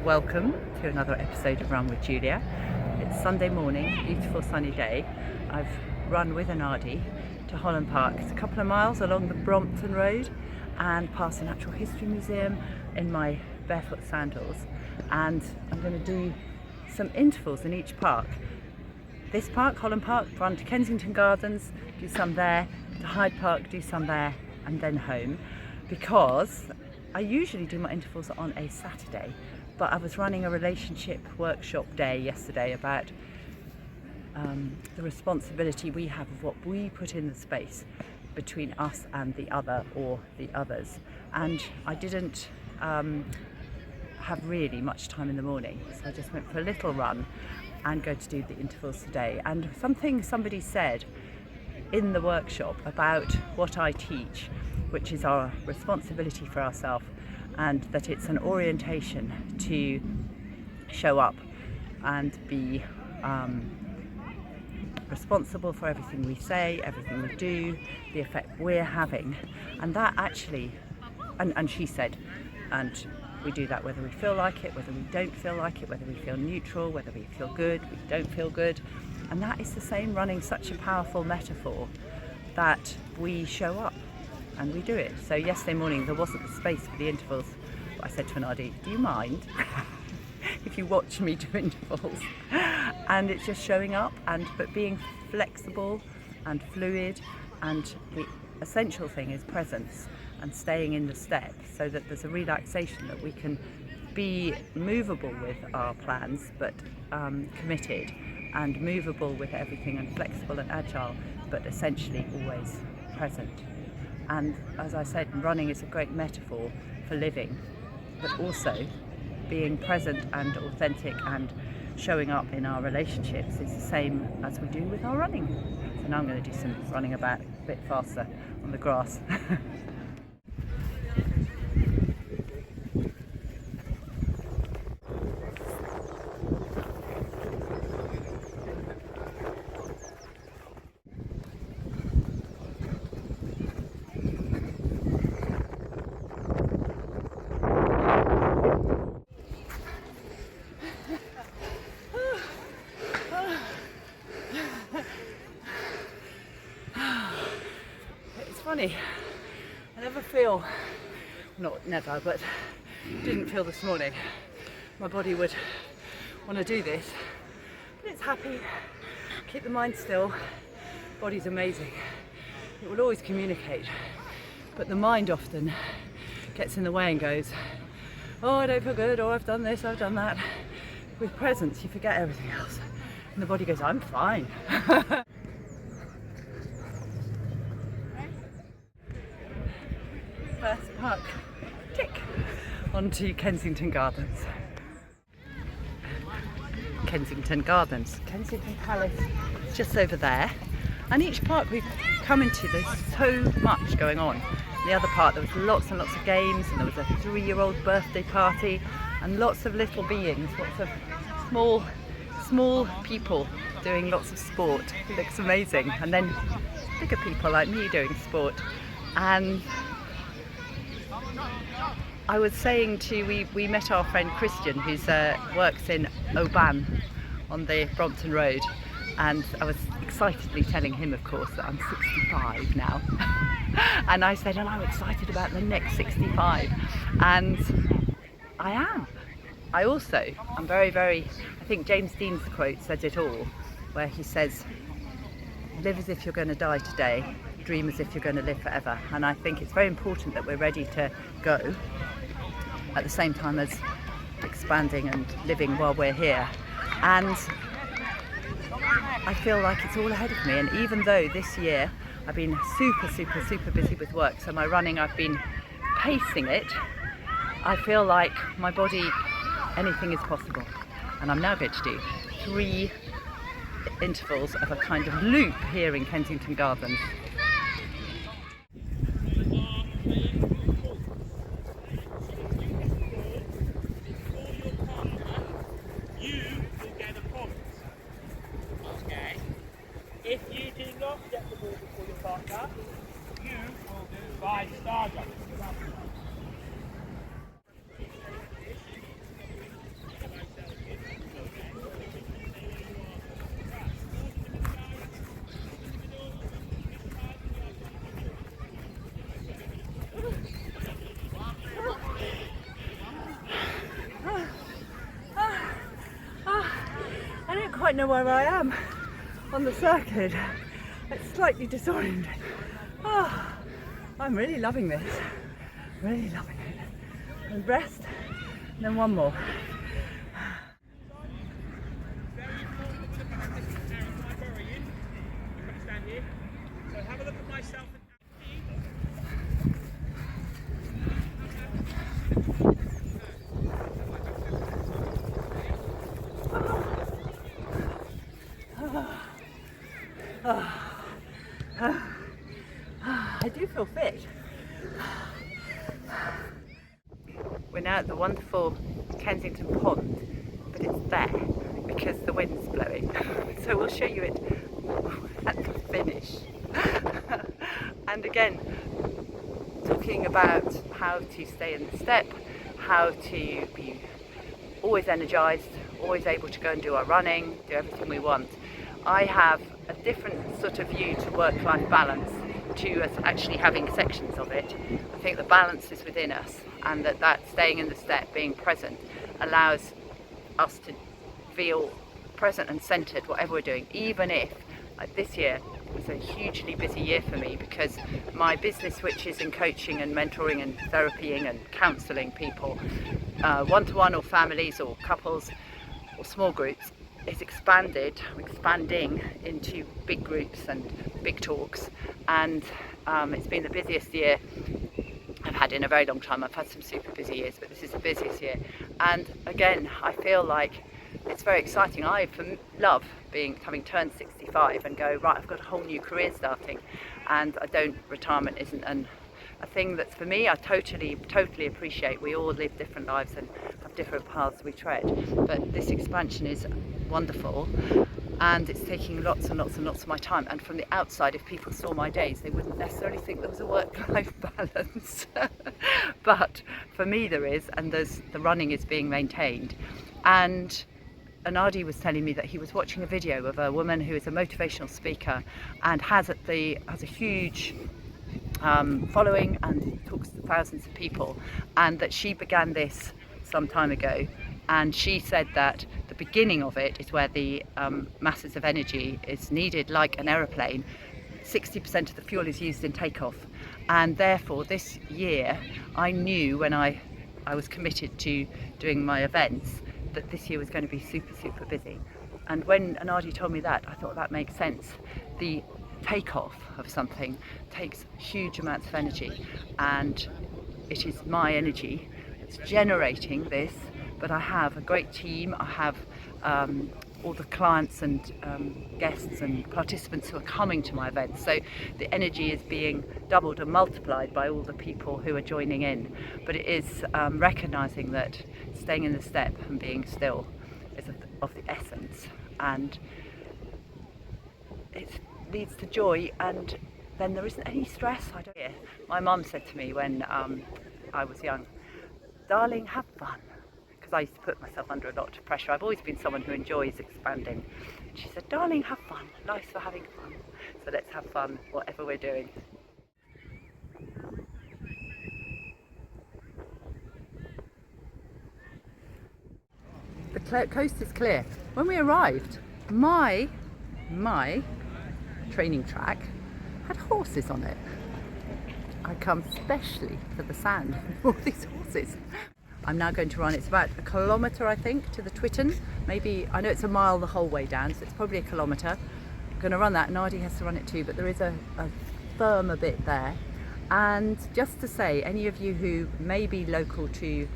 Welcome to another episode of Run with Julia. It's Sunday morning, beautiful sunny day. I've run with Anadi to Holland Park. It's a couple of miles along the Brompton Road and past the Natural History Museum in my barefoot sandals. And I'm going to do some intervals in each park. This park, Holland Park, run to Kensington Gardens, do some there, to Hyde Park, do some there, and then home. Because I usually do my intervals on a Saturday, but I was running a relationship workshop day yesterday about the responsibility we have of what we put in the space between us and the other or the others. And I didn't have really much time in the morning, so I just went for a little run and going to do the intervals today. And somebody said in the workshop about what I teach, which is our responsibility for ourselves, and that it's an orientation to show up and be responsible for everything we say, everything we do, the effect we're having. And that actually, and she said, and we do that whether we feel like it, whether we don't feel like it, whether we feel neutral, whether we feel good, we don't feel good. And that is the same running, such a powerful metaphor that we show up and we do it. So yesterday morning there wasn't the space for the intervals, but I said to Anadi, do you mind if you watch me do intervals? And it's just showing up but being flexible and fluid, and the essential thing is presence and staying in the step, so that there's a relaxation that we can be movable with our plans, but committed, and movable with everything, and flexible and agile, but essentially always present. And as I said, running is a great metaphor for living, but also being present and authentic and showing up in our relationships is the same as we do with our running. So now I'm going to do some running about a bit faster on the grass. Funny, I never feel, not never, but didn't feel this morning my body would want to do this, but it's happy. Keep the mind still. Body's amazing, it will always communicate, but the mind often gets in the way and goes, oh, I don't feel good, or I've done this, I've done that. With presence you forget everything else and the body goes, I'm fine. First park, tick, onto Kensington Gardens. Kensington Gardens, Kensington Palace, just over there. And each park we've come into, there's so much going on. In the other park there was lots and lots of games, and there was a 3-year-old birthday party, and lots of little beings, lots of small people doing lots of sport. It looks amazing. And then bigger people like me doing sport. And I was saying we met our friend Christian, who works in Oban on the Brompton Road, and I was excitedly telling him, of course, that I'm 65 now. And I said, and I'm excited about the next 65, and I am. I'm very, very, I think James Dean's quote says it all, where he says, live as if you're going to die today, dream as if you're going to live forever. And I think it's very important that we're ready to go at the same time as expanding and living while we're here. And I feel like it's all ahead of me. And even though this year I've been super busy with work, so my running, I've been pacing it, I feel like my body, anything is possible. And I'm now going to do 3 intervals of a kind of loop here in Kensington Gardens. If you do not get the ball before your partner, you will do 5-star jump. quite know where I am on the circuit. It's slightly disorienting. Oh, I'm really loving this. Really loving it. And rest, and then one more. So have a look at myself. I do feel fit. We're now at the wonderful Kensington Pond, but it's there because the wind's blowing. So we'll show you it at the finish. And again, talking about how to stay in the step, how to be always energised, always able to go and do our running, do everything we want. I have a different sort of view to work-life balance to us actually having sections of it. I think the balance is within us, and that staying in the step, being present, allows us to feel present and centred whatever we're doing, even if, like this year, was a hugely busy year for me because my business, which is in coaching and mentoring and therapying and counselling people, one-to-one or families or couples or small groups, is expanding into big groups and big talks, and it's been the busiest year I've had in a very long time. I've had some super busy years, but this is the busiest year, and again I feel like it's very exciting. I love having turned 65 and go, right, I've got a whole new career starting, and retirement isn't a thing that's for me. I totally appreciate we all live different lives and have different paths we tread, but this expansion is wonderful and it's taking lots and lots and lots of my time, and from the outside, if people saw my days, they wouldn't necessarily think there was a work-life balance. But for me there is, and the running is being maintained. And Anadi was telling me that he was watching a video of a woman who is a motivational speaker and has a huge following and talks to thousands of people, and that she began this some time ago, and she said that the beginning of it is where the masses of energy is needed, like an aeroplane. 60% of the fuel is used in takeoff, and therefore this year I knew when I was committed to doing my events that this year was going to be super busy. And when Anadi told me that, I thought that makes sense. The takeoff of something takes huge amounts of energy, and it is my energy that's generating this. But I have a great team. I have all the clients and guests and participants who are coming to my events, so the energy is being doubled and multiplied by all the people who are joining in. But it is recognising that staying in the step and being still is of the essence, and it leads to joy, and then there isn't any stress. My mum said to me when I was young, darling, have fun, because I used to put myself under a lot of pressure. I've always been someone who enjoys expanding. And she said, darling, have fun, life's for having fun, so let's have fun whatever we're doing. The coast is clear. When we arrived, my training track had horses on it. I come specially for the sand with all these horses. I'm now going to run, it's about 1 kilometre I think to the Twitton. Maybe, I know it's a mile the whole way down, so it's probably 1 kilometre. I'm going to run that, Nadi has to run it too, but there is a firmer bit there. And just to say, any of you who may be local to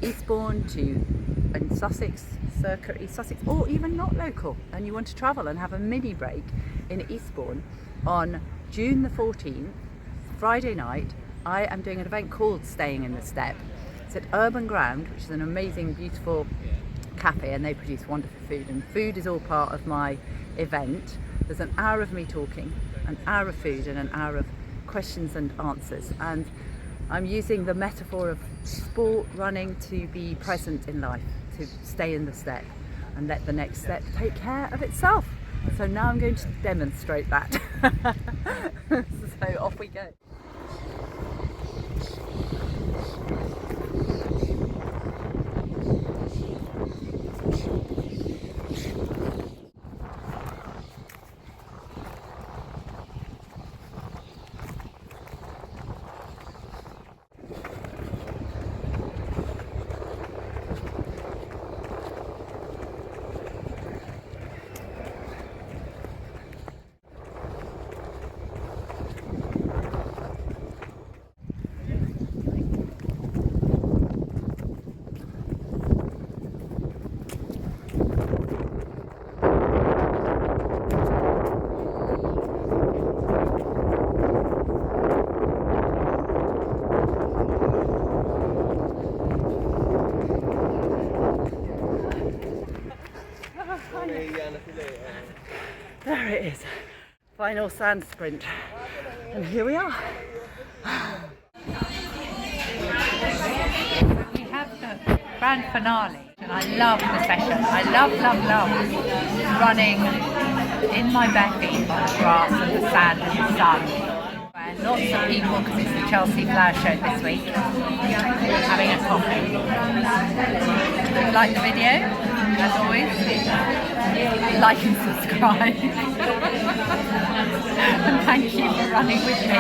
Eastbourne, in Sussex, circa East Sussex, or even not local, and you want to travel and have a mini break in Eastbourne, on June the 14th, Friday night, I am doing an event called Staying in the Step. It's at Urban Ground, which is an amazing, beautiful cafe, and they produce wonderful food, and food is all part of my event. There's an hour of me talking, an hour of food, and an hour of questions and answers, and I'm using the metaphor of sport, running, to be present in life, to stay in the step and let the next step take care of itself. So now I'm going to demonstrate that. So off we go. There it is. Final sand sprint. And here we are. We have the grand finale, and I love the session. I love running in my bare feet on the grass and the sand and the sun. And lots of people, because it's the Chelsea Flower Show this week, having a coffee. If you like the video, as always, like and subscribe. And thank you for running with me.